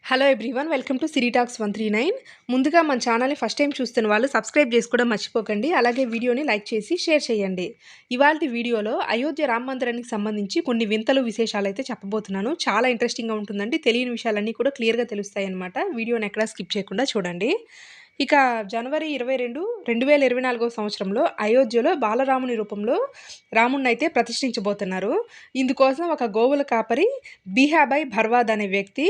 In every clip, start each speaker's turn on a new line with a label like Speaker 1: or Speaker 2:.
Speaker 1: Hello everyone, welcome to Siri Talks 139. ముందుగా మన ఛానల్ని ఫస్ట్ టైం చూస్తున్న వాళ్ళు సబ్స్క్రైబ్ చేసుకోవడం మర్చిపోకండి. అలాగే వీడియోని లైక్ చేసి షేర్ చేయండి. ఇవాల్టి వీడియోలో అయోధ్య రామ మందిరానికి సంబంధించి కొన్ని వింతలు విశేషాలు అయితే చెప్పబోతున్నాను. చాలా ఇంట్రెస్టింగ్గా ఉంటుందండి. తెలియని విషయాలన్నీ కూడా క్లియర్గా తెలుస్తాయి అన్నమాట. వీడియోని ఎక్కడా స్కిప్ చేయకుండా చూడండి. ఇక జనవరి 22, 2024 సంవత్సరంలో అయోధ్యలో బాలరాముని రూపంలో రాముడినైతే ప్రతిష్ఠించబోతున్నారు. ఇందుకోసం ఒక గోవుల కాపరి బీహాబాయ్ భర్వాద్ అనే వ్యక్తి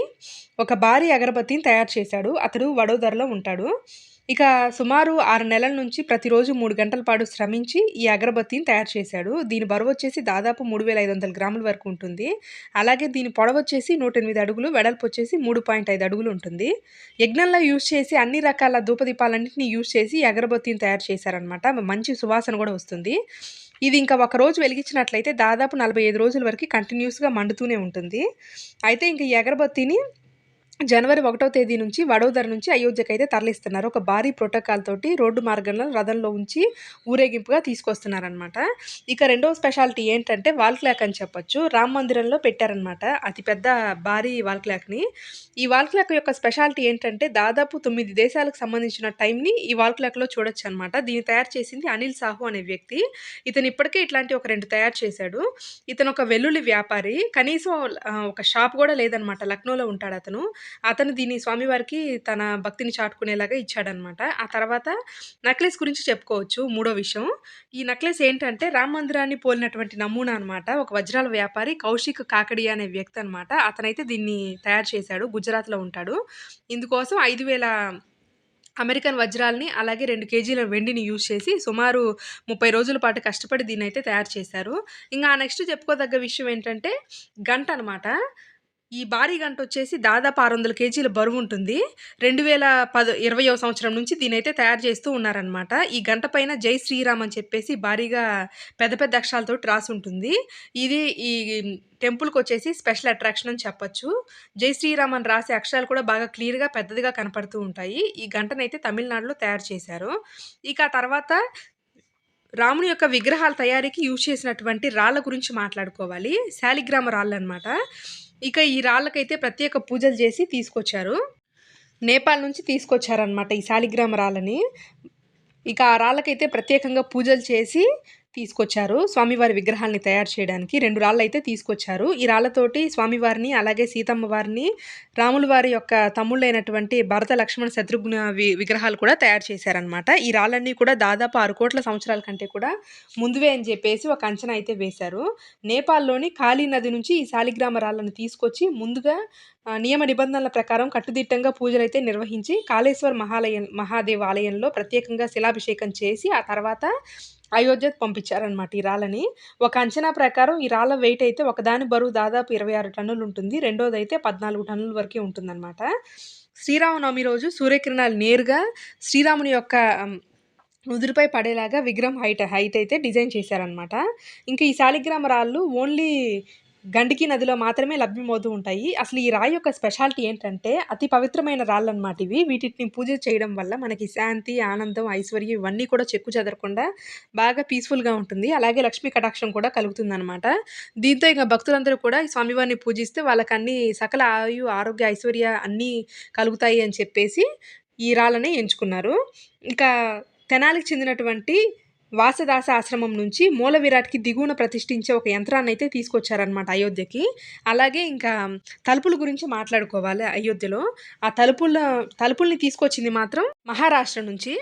Speaker 1: ఒక భారీ అగరబత్తిని తయారు చేశాడు. అతడు వడోదరలో ఉంటాడు. ఇక సుమారు 6 నెలల నుంచి ప్రతిరోజు 3 గంటల పాటు శ్రమించి ఈ అగరబత్తిని తయారు చేశాడు. దీని బరువు వచ్చేసి దాదాపు 3500 గ్రాముల వరకు ఉంటుంది. అలాగే దీని పొడవు వచ్చేసి 108 అడుగులు, వెడల్పు వచ్చేసి 3.5 అడుగులు ఉంటుంది. యజ్ఞంలో యూజ్ చేసి అన్ని రకాల ధూపదీపాలన్నింటినీ యూజ్ చేసి ఈ అగరబత్తిని తయారు చేశారనమాట. మంచి సువాసన కూడా వస్తుంది. ఇది ఇంకా ఒక రోజు వెలిగించినట్లయితే దాదాపు 45 రోజుల వరకు కంటిన్యూస్గా మండుతూనే ఉంటుంది. అయితే ఇంక ఈ అగరబత్తిని జనవరి 1వ తేదీ నుంచి వడోదర నుంచి అయోధ్యకు అయితే తరలిస్తున్నారు. ఒక భారీ ప్రోటోకాల్ తోటి రోడ్డు మార్గంలో రథంలో ఉంచి ఊరేగింపుగా తీసుకొస్తున్నారనమాట. ఇక రెండవ స్పెషాలిటీ ఏంటంటే వాల్ క్లాక్ అని చెప్పొచ్చు. రామ మందిరంలో పెట్టారనమాట అతిపెద్ద భారీ వాల్ క్లాక్ని. ఈ వాల్ క్లాక్ యొక్క స్పెషాలిటీ ఏంటంటే దాదాపు 9 దేశాలకు సంబంధించిన టైంని ఈ వాల్ క్లాక్లో చూడొచ్చు అనమాట. దీన్ని తయారు చేసింది అనిల్ సాహు అనే వ్యక్తి. ఇతను ఇప్పటికే ఇట్లాంటి ఒక 2 తయారు చేశాడు. ఇతను ఒక వెల్లుల్లి వ్యాపారి. కనీసం ఒక షాప్ కూడా లేదనమాట. లక్నోలో ఉంటాడు అతను. అతను దీన్ని స్వామివారికి తన భక్తిని చాటుకునేలాగా ఇచ్చాడనమాట. ఆ తర్వాత నెక్లెస్ గురించి చెప్పుకోవచ్చు. మూడో విషయం, ఈ నెక్లెస్ ఏంటంటే రామ మందిరాన్ని పోలినటువంటి నమూనా అనమాట. ఒక వజ్రాల వ్యాపారి కౌశిక్ కాకడియా అనే వ్యక్తి అనమాట. అతనైతే దీన్ని తయారు చేశాడు. గుజరాత్లో ఉంటాడు. ఇందుకోసం 5000 అమెరికన్ వజ్రాలని అలాగే 2 కేజీల వెండిని యూజ్ చేసి సుమారు 30 రోజుల పాటు కష్టపడి దీన్నైతే తయారు చేశారు. ఇంకా నెక్స్ట్ చెప్పుకోదగ్గ విషయం ఏంటంటే గంట అనమాట. ఈ భారీ గంట వచ్చేసి దాదాపు 600 కేజీల బరువు ఉంటుంది. 2020వ సంవత్సరం నుంచి దీనైతే తయారు చేస్తూ ఉన్నారనమాట. ఈ గంట పైన జై శ్రీరామ్ అని చెప్పేసి భారీగా పెద్ద పెద్ద అక్షరాలతోటి రాసి ఉంటుంది. ఇది ఈ టెంపుల్కి వచ్చేసి స్పెషల్ అట్రాక్షన్ అని చెప్పొచ్చు. జై శ్రీరామ్ అని రాసే అక్షరాలు కూడా బాగా క్లియర్గా పెద్దదిగా కనపడుతూ ఉంటాయి. ఈ గంటనైతే తమిళనాడులో తయారు చేశారు. ఇక తర్వాత రాముని యొక్క విగ్రహాల తయారీకి యూజ్ చేసినటువంటి రాళ్ళ గురించి మాట్లాడుకోవాలి. శాలిగ్రామ రాళ్ళు అనమాట. ఇక ఈ రాళ్ళకైతే ప్రత్యేక పూజలు చేసి తీసుకొచ్చారు. నేపాల్ నుంచి తీసుకొచ్చారనమాట ఈ శాలిగ్రామ రాళ్ళని. ఇక ఆ రాళ్ళకైతే ప్రత్యేకంగా పూజలు చేసి తీసుకొచ్చారు స్వామివారి విగ్రహాలని తయారు చేయడానికి. 2 రాళ్ళు అయితే తీసుకొచ్చారు. ఈ రాళ్ళతోటి స్వామివారిని అలాగే సీతమ్మ వారిని, రాముల వారి యొక్క తమ్ముళ్ళైనటువంటి భరత, లక్ష్మణ, శత్రుఘ్న విగ్రహాలు కూడా తయారు చేశారనమాట. ఈ రాళ్ళన్నీ కూడా దాదాపు 6 కోట్ల సంవత్సరాల కంటే కూడా ముందువే అని చెప్పేసి ఒక అంచనా అయితే వేశారు. నేపాల్లోని కాళీ నది నుంచి ఈ శాలిగ్రామ రాళ్ళను తీసుకొచ్చి ముందుగా నియమ నిబంధనల ప్రకారం కట్టుదిట్టంగా పూజలైతే నిర్వహించి కాళేశ్వర్ మహాదేవ్ ఆలయంలో ప్రత్యేకంగా శిలాభిషేకం చేసి ఆ తర్వాత అయోధ్యకు పంపించారనమాట ఈ రాళ్ళని. ఒక అంచనా ప్రకారం ఈ రాళ్ళ వెయిట్ అయితే ఒకదాని బరువు దాదాపు 26 టన్నులు ఉంటుంది. రెండోదైతే 14 టన్నుల వరకే ఉంటుందన్నమాట. శ్రీరామనవమి రోజు సూర్యకిరణాలు నేరుగా శ్రీరాముని యొక్క నుదురుపై పడేలాగా విగ్రహం హైట్ అయితే డిజైన్ చేశారనమాట. ఇంకా ఈ శాలిగ్రామ రాళ్ళు ఓన్లీ గండికి నదిలో మాత్రమే లభ్యమవుతూ ఉంటాయి. అసలు ఈ రాయి యొక్క స్పెషాలిటీ ఏంటంటే అతి పవిత్రమైన రాళ్ళు అనమాట ఇవి. వీటిని పూజ చేయడం వల్ల మనకి శాంతి, ఆనందం, ఐశ్వర్యం ఇవన్నీ కూడా చెక్కు చెదరకుండా బాగా పీస్ఫుల్గా ఉంటుంది. అలాగే లక్ష్మీ కటాక్షం కూడా కలుగుతుందన్నమాట. దీంతో ఇక భక్తులందరూ కూడా ఈ స్వామివారిని పూజిస్తే వాళ్ళకి అన్ని సకల ఆయు, ఆరోగ్య, ఐశ్వర్య అన్నీ కలుగుతాయి అని చెప్పేసి ఈ రాళ్ళని ఎంచుకున్నారు. ఇంకా తెనాలికి చెందినటువంటి వాసదాస ఆశ్రమం నుంచి మూల విరాట్కి దిగువన ప్రతిష్ఠించే ఒక యంత్రాన్ని అయితే తీసుకొచ్చారనమాట అయోధ్యకి. అలాగే ఇంకా తలుపుల గురించి మాట్లాడుకోవాలి. అయోధ్యలో ఆ తలుపుల్ని తీసుకొచ్చింది మాత్రం మహారాష్ట్ర నుంచి.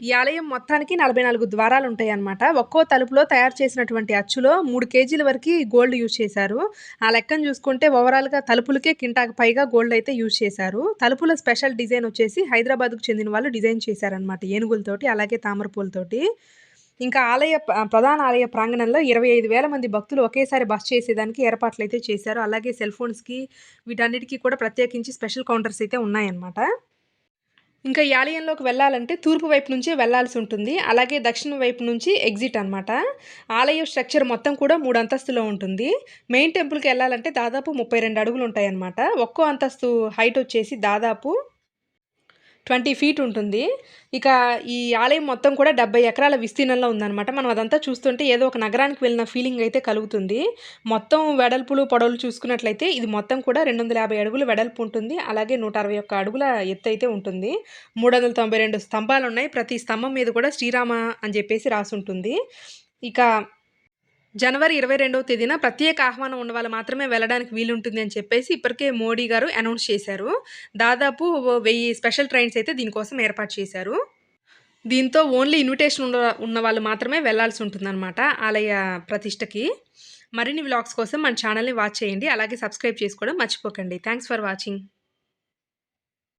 Speaker 1: ఈ ఆలయం మొత్తానికి 44 ద్వారాలు ఉంటాయి అన్నమాట. ఒక్కో తలుపులో తయారు చేసినటువంటి అచ్చులో 3 కేజీల వరకు గోల్డ్ యూజ్ చేశారు. ఆ లెక్కను చూసుకుంటే ఓవరాల్గా తలుపులకే కింటాకు పైగా గోల్డ్ అయితే యూజ్ చేశారు. తలుపుల స్పెషల్ డిజైన్ వచ్చేసి హైదరాబాద్కు చెందిన వాళ్ళు డిజైన్ చేశారనమాట. ఏనుగులతోటి అలాగే తామర పూలతోటి. ఇంకా ప్రధాన ఆలయ ప్రాంగణంలో 25,000 మంది భక్తులు ఒకేసారి బస చేసేదానికి ఏర్పాట్లు అయితే చేశారు. అలాగే సెల్ ఫోన్స్కి వీటన్నిటికీ కూడా ప్రత్యేకించి స్పెషల్ కౌంటర్స్ అయితే ఉన్నాయన్నమాట. ఇంకా ఈ ఆలయంలోకి వెళ్ళాలంటే తూర్పు వైపు నుంచే వెళ్ళాల్సి ఉంటుంది. అలాగే దక్షిణ వైపు నుంచి ఎగ్జిట్ అనమాట. ఆలయ స్ట్రక్చర్ మొత్తం కూడా 3 అంతస్తులో ఉంటుంది. మెయిన్ టెంపుల్కి వెళ్ళాలంటే దాదాపు 32 అడుగులు ఉంటాయన్నమాట. ఒక్కో అంతస్తు హైట్ వచ్చేసి దాదాపు 20 ఫీట్ ఉంటుంది. ఇక ఈ ఆలయం మొత్తం కూడా 70 ఎకరాల విస్తీర్ణంలో ఉందనమాట. మనం అదంతా చూస్తుంటే ఏదో ఒక నగరానికి వెళ్ళిన ఫీలింగ్ అయితే కలుగుతుంది. మొత్తం వెడల్పులు, పొడవులు చూసుకున్నట్లయితే ఇది మొత్తం కూడా 250 అడుగుల వెడల్పు ఉంటుంది. అలాగే 161 అడుగుల ఎత్తయితే ఉంటుంది. 392 స్తంభాలున్నాయి. ప్రతి స్తంభం మీద కూడా శ్రీరామ అని చెప్పేసి రాసుంటుంది. ఇక జనవరి 22వ తేదీన ప్రత్యేక ఆహ్వానం ఉన్నవాళ్ళు మాత్రమే వెళ్ళడానికి వీలుంటుంది అని చెప్పేసి ఇప్పటికే మోడీ గారు అనౌన్స్ చేశారు. దాదాపు 1000 స్పెషల్ ట్రైన్స్ అయితే దీనికోసం ఏర్పాటు చేశారు. దీంతో ఓన్లీ ఇన్విటేషన్ ఉన్నవాళ్ళు మాత్రమే వెళ్ళాల్సి ఉంటుందన్నమాట ఆలయ ప్రతిష్టకి. మరిన్ని వ్లాగ్స్ కోసం మన ఛానల్‌ని వాచ్ చేయండి. అలాగే సబ్స్క్రైబ్ చేసుకోవడం మర్చిపోకండి. Thanks for watching.